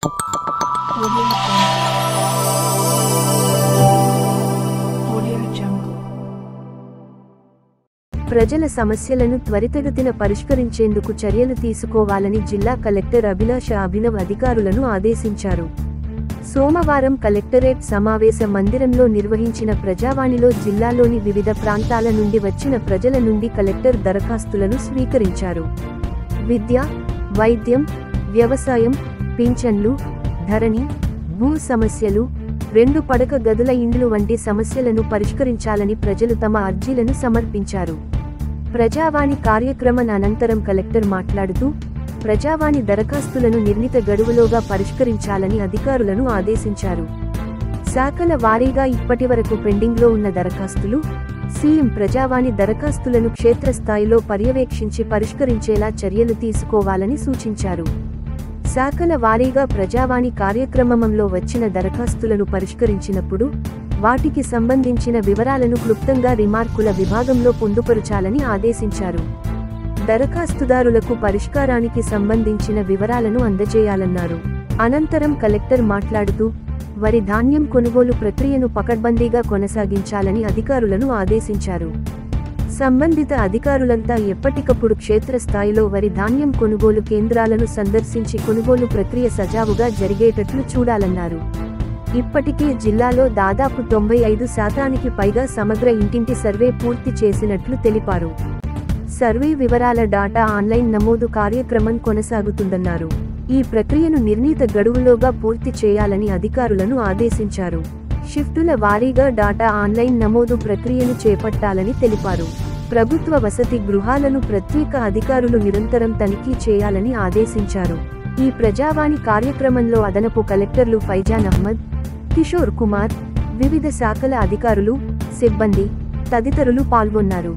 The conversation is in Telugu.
ప్రజల సమస్యలను త్వరితగతిన పరిష్కరించేందుకు చర్యలు తీసుకోవాలని జిల్లా కలెక్టర్ అభిలాష అభినవ్ అధికారులను ఆదేశించారు. సోమవారం కలెక్టరేట్ సమావేశ మందిరంలో నిర్వహించిన ప్రజావాణిలో జిల్లాలోని వివిధ ప్రాంతాల నుండి వచ్చిన ప్రజల నుండి కలెక్టర్ దరఖాస్తులను స్వీకరించారు. విద్య, వైద్యం, వ్యవసాయం, పింఛన్లు, ధరణి, భూ సమస్యలు, 2 పడక గదుల ఇండ్లు వంటి సమస్యలను పరిష్కరించాలని ప్రజలు తమ అర్జీలను సమర్పించారు. ప్రజావాణి కార్యక్రమం అనంతరం కలెక్టర్ మాట్లాడుతూ, ప్రజావాణి దరఖాస్తులను నిర్ణీత గడువులోగా పరిష్కరించాలని అధికారులను ఆదేశించారు. శాఖల వారీగా ఇప్పటివరకు పెండింగ్లో ఉన్న దరఖాస్తులు, సీఎం ప్రజావాణి దరఖాస్తులను క్షేత్రస్థాయిలో పర్యవేక్షించి పరిష్కరించేలా చర్యలు తీసుకోవాలని సూచించారు. శాఖల వారీగా ప్రజావాణి కార్యక్రమంలో వచ్చిన దరఖాస్తులను పరిష్కరించినప్పుడు వాటికి సంబంధించిన వివరాలను క్లుప్తంగా రిమార్కుల విభాగంలో పొందుపరచాలని ఆదేశించారు. దరఖాస్తుదారులకు పరిష్కారానికి సంబంధించిన వివరాలను అందజేయాలన్నారు. అనంతరం కలెక్టర్ మాట్లాడుతూ, వరి ధాన్యం కొనుగోలు ప్రక్రియను పకడ్బందీగా కొనసాగించాలని అధికారులను ఆదేశించారు. సంబంధిత అధికారులంతా ఎప్పటికప్పుడు క్షేత్రస్థాయిలో వరి ధాన్యం కొనుగోలు కేంద్రాలను సందర్శించి కొనుగోలు ప్రక్రియ సజావుగా జరిగేటట్లు చూడాలన్నారు. ఇప్పటికే జిల్లాలో దాదాపు 95% పైగా సమగ్ర ఇంటింటి సర్వే పూర్తి చేసినట్లు తెలిపారు. సర్వే వివరాల డాటా ఆన్లైన్ నమోదు కార్యక్రమం కొనసాగుతుందన్నారు. ఈ ప్రక్రియను నిర్ణీత గడువులోగా పూర్తి చేయాలని అధికారులను ఆదేశించారు. షిఫ్టుల వారీగా డాటా ఆన్లైన్ నమోదు ప్రక్రియను చేపట్టాలని తెలిపారు. ప్రభుత్వ వసతి గృహాలను ప్రత్యేక అధికారులు నిరంతరం తనిఖీ చేయాలని ఆదేశించారు. ఈ ప్రజావాణి కార్యక్రమంలో అదనపు కలెక్టర్లు ఫైజాన్ అహ్మద్, కిషోర్ కుమార్, వివిధ శాఖల అధికారులు, సిబ్బంది తదితరులు పాల్గొన్నారు.